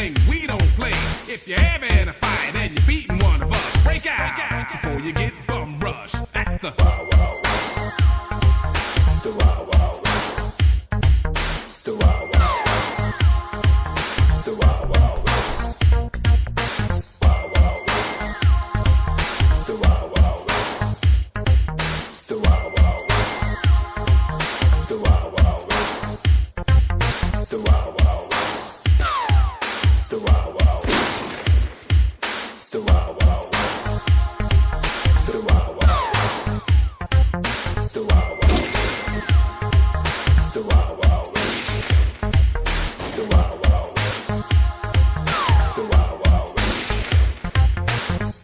thing we don't play. If you're ever in a fight and you're beating one of us, break out before you get bum rushed at the Wild Wild West. The Wild Wild West. The Wild Wild West. The Wild Wild West. Wild Wild West. The Wild Wild West. The Wild Wild West. The Wild Wild West. The Wild Wild West. The Wild Wild West. The Wild Wild West. The Wild Wild West. The Wild Wild West. The Wild Wild West. The Wild Wild West. The Wild Wild West.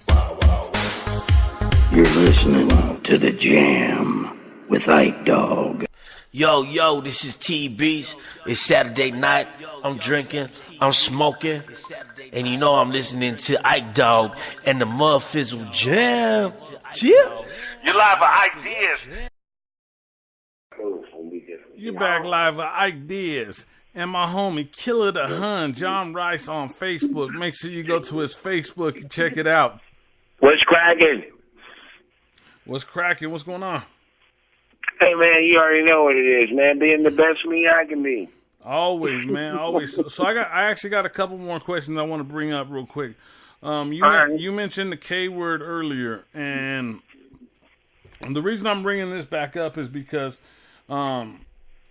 Wild Wild West. You're listening to The Jam with Ike Dog. Yo, this is T-Beast. It's Saturday night. I'm drinking, I'm smoking, and you know I'm listening to Ike Dog and the Mudfizzle Jam. Chill. You live with Ideas. You back live with Ike Diaz and my homie Killer the Hun, John Rice on Facebook. Make sure you go to his Facebook and check it out. What's cracking? What's cracking? What's going on? Hey, man, you already know what it is, man. Being the best me I can be. Always, man, always. So I actually got a couple more questions I want to bring up real quick. You mentioned the K word earlier, and the reason I'm bringing this back up is because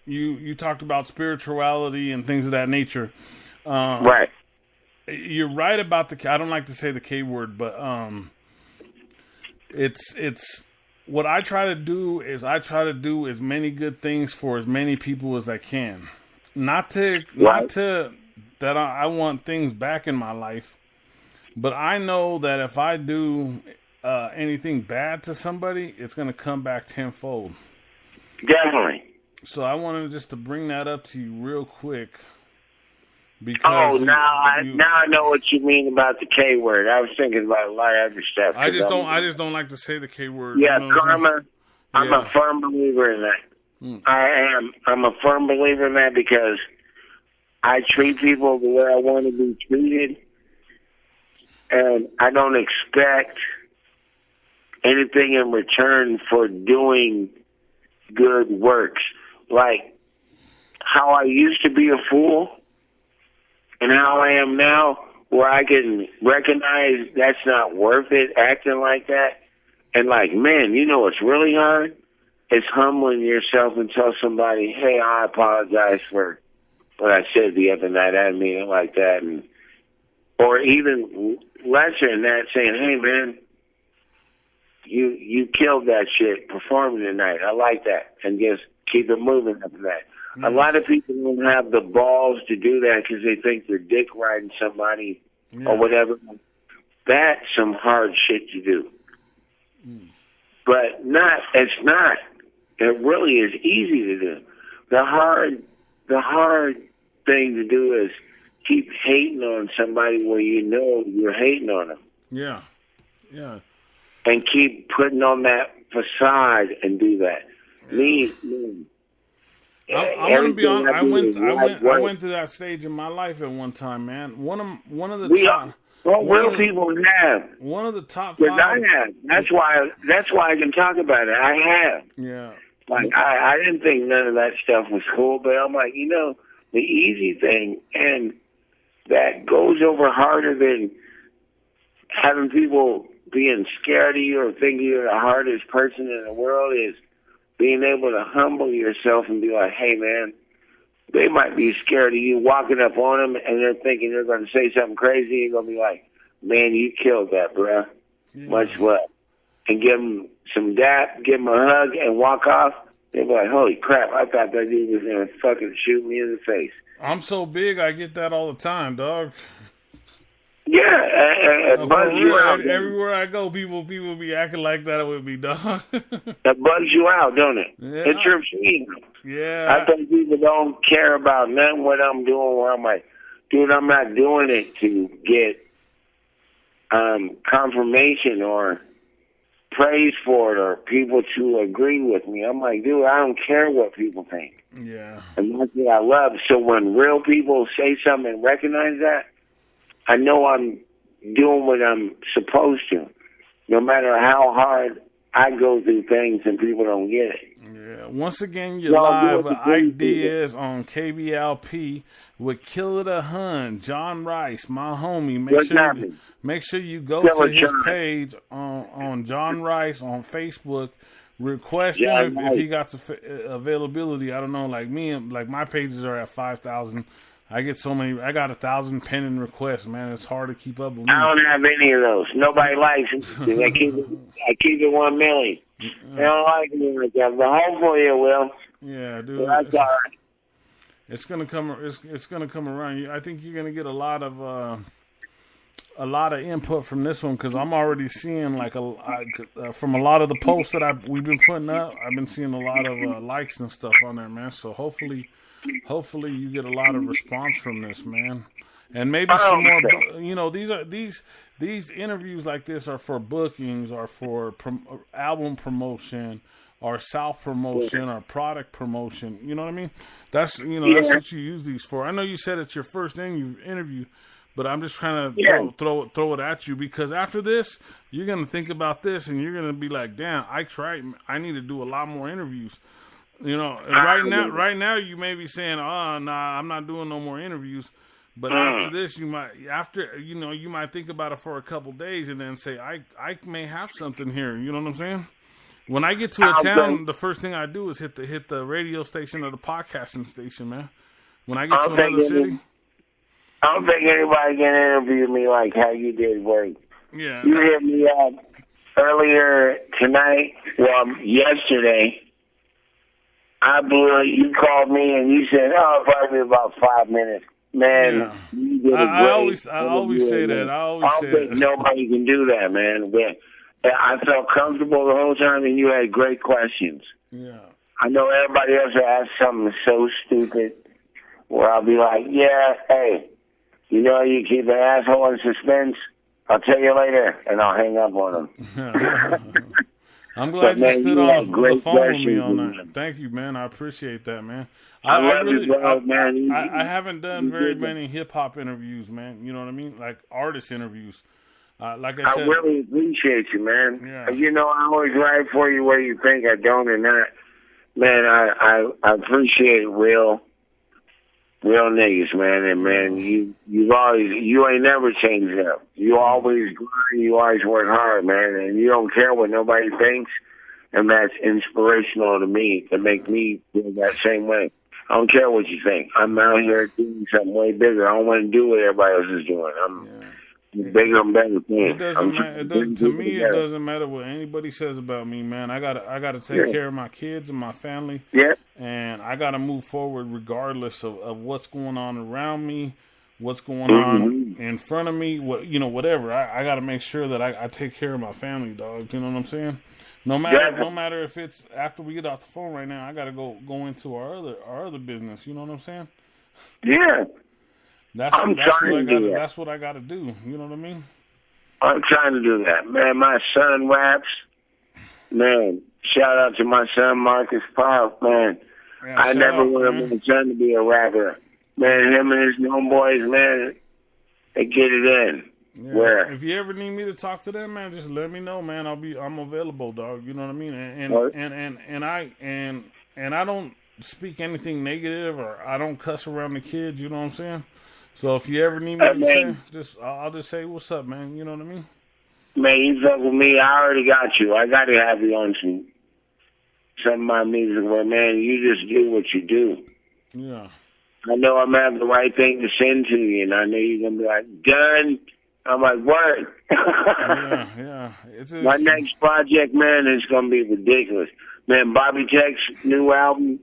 you talked about spirituality and things of that nature. Right. You're right about I don't like to say the K word, but it's what I try to do is as many good things for as many people as I can. Not to that I want things back in my life, but I know that if I do anything bad to somebody, it's going to come back tenfold. Definitely. So I wanted just to bring that up to you real quick. Because now I know what you mean about the K word. I was thinking about a lot of other stuff. I just don't like to say the K word. Yeah, you know karma. I'm a firm believer in that. I'm a firm believer in that because I treat people the way I want to be treated, and I don't expect anything in return for doing good works. Like how I used to be a fool and how I am now, where I can recognize that's not worth it, acting like that. And like, man, you know what's really hard? It's humbling yourself and tell somebody, hey, I apologize for what I said the other night. I didn't mean it like that. Or even lesser than that, saying, hey, man, you killed that shit performing tonight. I like that. And just keep it moving after that. Mm-hmm. A lot of people don't have the balls to do that because they think they're dick riding somebody or whatever. That's some hard shit to do. But it's not. It really is easy to do. The hard thing to do is keep hating on somebody where you know you're hating on them. Yeah. And keep putting on that facade and do that. Me. I'm gonna be honest. I went through that stage in my life at one time, man. One of the top. Well, real people have. One of the top 5. I have. That's why I can talk about it. I have. Yeah. Like I didn't think none of that stuff was cool, but I'm like, the easy thing, and that goes over harder than having people being scared of you or thinking you're the hardest person in the world, is being able to humble yourself and be like, hey, man, they might be scared of you walking up on them and they're thinking they're going to say something crazy. You're going to be like, man, you killed that, bruh. Yeah. Much love. And give them some dap, give them a hug, and walk off. They'll be like, holy crap, I thought that dude was going to fucking shoot me in the face. I'm so big, I get that all the time, dog. Yeah, it bugs you out. Everywhere I go, people be acting like that with me, dog. It bugs you out, don't it? Yeah. It trips me. Yeah. I think people don't care about nothing what I'm doing, where I'm like, dude, I'm not doing it to get confirmation or praise for it or people to agree with me. I'm like, dude, I don't care what people think. Yeah. And that's what I love. So when real people say something and recognize that, I know I'm doing what I'm supposed to. No matter how hard I go through things and people don't get it. Yeah. Once again, you're live with Ike Diaz on KBLP with Killer the Hun, John Rice, my homie. Make sure you go to his page on John Rice on Facebook. Request him if he got availability. I don't know, like me, like my pages are at 5,000. I get so many. I got 1,000 pending requests, man. It's hard to keep up with me. I don't have any of those. Nobody likes it. I keep it 1 million. They don't like me like that, but hopefully it will. Yeah, dude. That's all right. It's gonna come. It's gonna come around. I think you're gonna get a lot of input from this one because I'm already seeing like from a lot of the posts that we've been putting up. I've been seeing a lot of likes and stuff on there, man. So hopefully you get a lot of response from this, man. And maybe some more. You know, these interviews like this are for bookings, or for album promotion, or self promotion, or product promotion. You know what I mean? That's that's what you use these for. I know you said it's your first interview, but I'm just trying to throw it at you because after this, you're gonna think about this and you're gonna be like, "Damn, Ike's right. I need to do a lot more interviews." You know, right now you may be saying, "Oh, nah, I'm not doing no more interviews." But after this, you might think about it for a couple days and then say, "I may have something here." You know what I'm saying? When I get to a town, the first thing I do is hit the radio station or the podcasting station, man. When I get to another city, I don't think anybody can interview me like how you did work. Yeah, you hit me up earlier tonight. Well, yesterday. I blew it. You called me and you said, "Oh, probably about 5 minutes." Man, you did I always say that. I don't think nobody can do that, man. But I felt comfortable the whole time, and you had great questions. Yeah. I know everybody else will ask something so stupid where I'll be like, "Yeah, hey, you know, you keep an asshole in suspense. I'll tell you later," and I'll hang up on them. I'm glad you stood on the phone with me on that. Thank you, man. I appreciate that, man. I haven't done very many hip hop interviews, man. You know what I mean? Like artist interviews. Like I said, I really appreciate you, man. Yeah. You know, I always ride for you where you think I don't or not. Man, I appreciate real niggas, man. And man, you ain't never changed up. You always grind, you always work hard, man, and you don't care what nobody thinks, and that's inspirational to me to make me feel that same way. I don't care what you think. I'm out here doing something way bigger. I don't want to do what everybody else is doing. I'm bigger and better. It doesn't matter. To me, it doesn't matter what anybody says about me, man. I gotta take care of my kids and my family. Yeah. And I gotta move forward regardless of what's going on around me, what's going on in front of me, whatever. I gotta make sure that I take care of my family, dog. You know what I'm saying? No matter if it's after we get off the phone right now, I gotta go into our other business. You know what I'm saying? Yeah. That's what I gotta do. You know what I mean? I'm trying to do that, man. My son raps, man. Shout out to my son Marcus Pop, man. Yeah, I never wanted my son to be a rapper, man. Him and his homeboys, man, they get it in. Yeah. Where? If you ever need me to talk to them, man, just let me know, man. I'm available, dog. You know what I mean? And I don't speak anything negative, or I don't cuss around the kids. You know what I'm saying? So if you ever need me to say, I'll just say, "What's up, man?" You know what I mean? Man, you fuck with me. I already got you. I got to have you on some of my music where, man, you just do what you do. Yeah. I know I'm going to have the right thing to send to you, and I know you're going to be like, "Done." I'm like, "Word." Yeah. My next project, man, is going to be ridiculous. Man, Bobby Tech's new album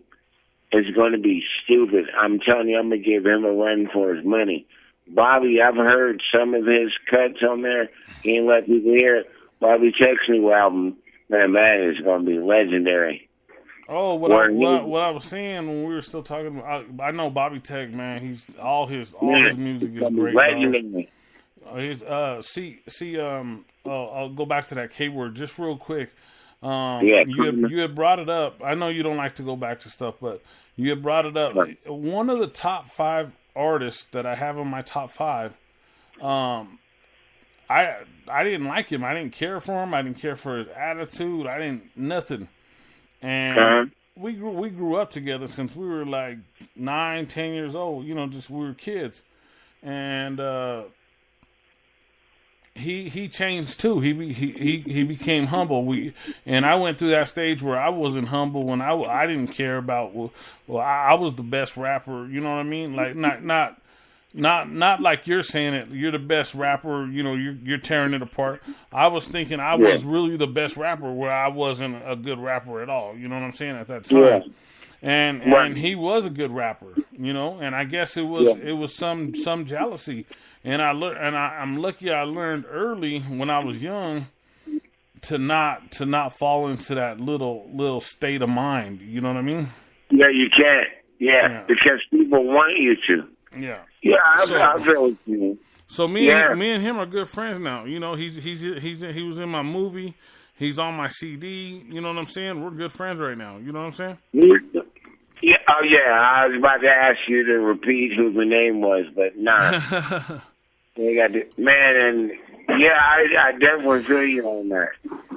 is going to be stupid. I'm telling you, I'm going to give him a run for his money. Bobby, I've heard some of his cuts on there. He ain't let people hear it. Bobby Tech's new album, man, that is going to be legendary. Oh, what I was saying when we were still talking about, I know Bobby Tech, man. All his music is great. Legendary. I'll go back to that K word just real quick. You had brought it up. I know you don't like to go back to stuff, but you had brought it up. One of the top 5 artists that I have in my top 5 I didn't like him. I didn't care for him. I didn't care for his attitude. I didn't nothing. And we grew up together since we were like 9, 10 years old. You know, just we were kids. And he changed too. He became humble. And I went through that stage where I wasn't humble when I didn't care about I was the best rapper. You know what I mean? Like not like you're saying it. You're the best rapper. You know, you're tearing it apart. I was thinking I was really the best rapper where I wasn't a good rapper at all. You know what I'm saying at that time. Yeah. And he was a good rapper. You know, and I guess it was some jealousy. And I'm lucky I learned early when I was young to not fall into that little state of mind. You know what I mean? Yeah, you can't. Yeah. Because people want you to. Yeah. Yeah, I feel it, you. So me and him are good friends now. You know, he was in my movie. He's on my CD. You know what I'm saying? We're good friends right now. You know what I'm saying? Yeah. Oh yeah. I was about to ask you to repeat who the name was, but nah. And I definitely feel you on that.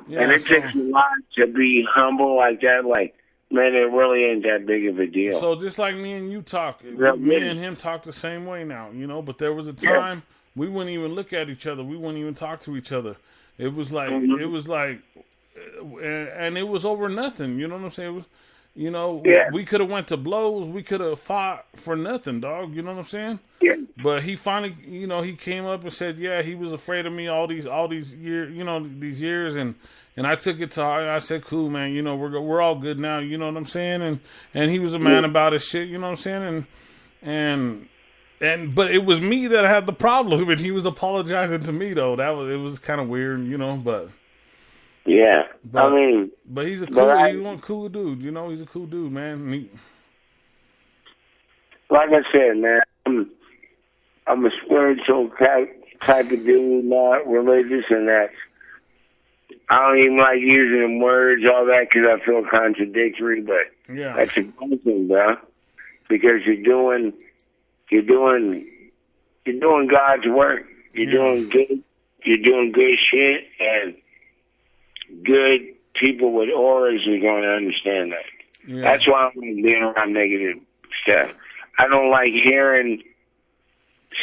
Yeah, and it takes a lot to be humble like that. Like, man, it really ain't that big of a deal. So just like me and you talk, me and him talk the same way now, you know. But there was a time we wouldn't even look at each other. We wouldn't even talk to each other. It was like, and it was over nothing. You know what I'm saying? It was, you know, we could have went to blows. We could have fought for nothing, dog. You know what I'm saying? Yeah. But he finally, you know, he came up and said, yeah, he was afraid of me all these years, you know, these years, and I took it to heart. I said, cool, man, you know, we're all good now. You know what I'm saying? And he was a man about his shit. You know what I'm saying? But it was me that had the problem, and he was apologizing to me though. It was kind of weird, you know, but. Yeah, but he's he's a cool dude. You know, he's a cool dude, man. Like I said, man, I'm a spiritual type of dude, not religious, and that I don't even like using words, all that, because I feel contradictory. But that's a good thing, bro, because you're doing God's work. You're doing good. You're doing good shit, and good people with auras are going to understand that. Yeah. That's why I'm being around negative stuff. I don't like hearing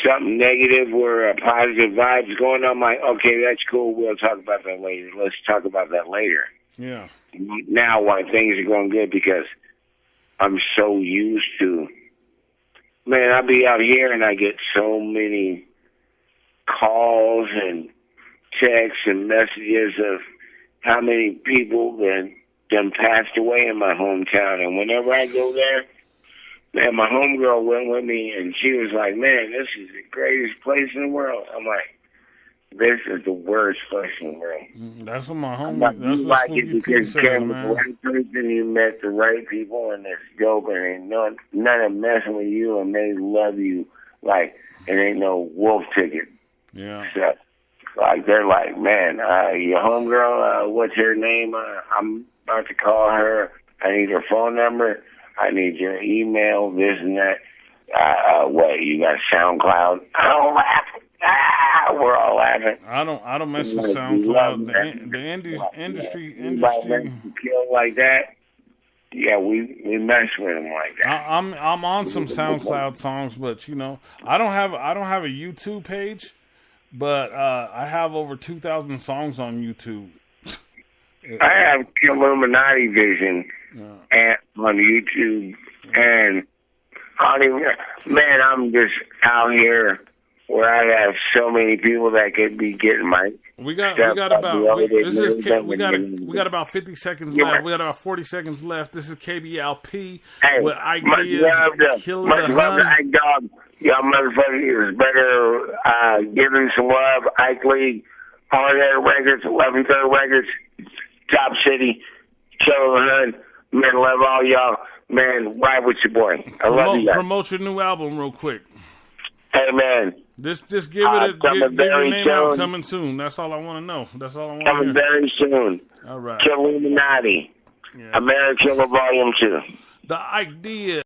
something negative where a positive vibe's going on. I'm like, okay, that's cool. We'll talk about that later. Let's talk about that later. Yeah. Now, why things are going good, because I'm so used to. Man, I be out here and I get so many calls and texts and messages of how many people done passed away in my hometown. And whenever I go there, man, my homegirl went with me, and she was like, man, this is the greatest place in the world. I'm like, this is the worst place in the world. That's what my homie, that's what like it because you came with the right person, you met the right people, and it's dope, and ain't none of messing with you, and they love you like it ain't no wolf ticket. Yeah. So, like, they're like, man, your homegirl, what's her name? I'm about to call her. I need her phone number. I need your email, this and that. What, you got SoundCloud? I don't laugh. We're all laughing. I don't mess with SoundCloud. The industry. Kill like that. Yeah, we mess with them like that. I'm on some SoundCloud songs, but you know, I don't have a YouTube page. But I have over 2,000 songs on YouTube. I have Illuminati Vision on YouTube, and I don't even, man, I'm just out here where I have so many people that could be getting my. We got about 50 seconds left. We got about 40 seconds left. This is KBLP with IKE. Much love to Ike Dog. Y'all motherfuckers better give him some love. Ike League, Holiday Records, 11/3 Records, Top City, Killer the Hood. Man, love all y'all. Man, ride with your boy. I love you guys. Promote your new album real quick. Hey, man. Just give it give your name out, coming soon. That's all I want to know. That's all I want to hear. Coming very soon. All right. Illuminati. American Killer Volume 2. The idea.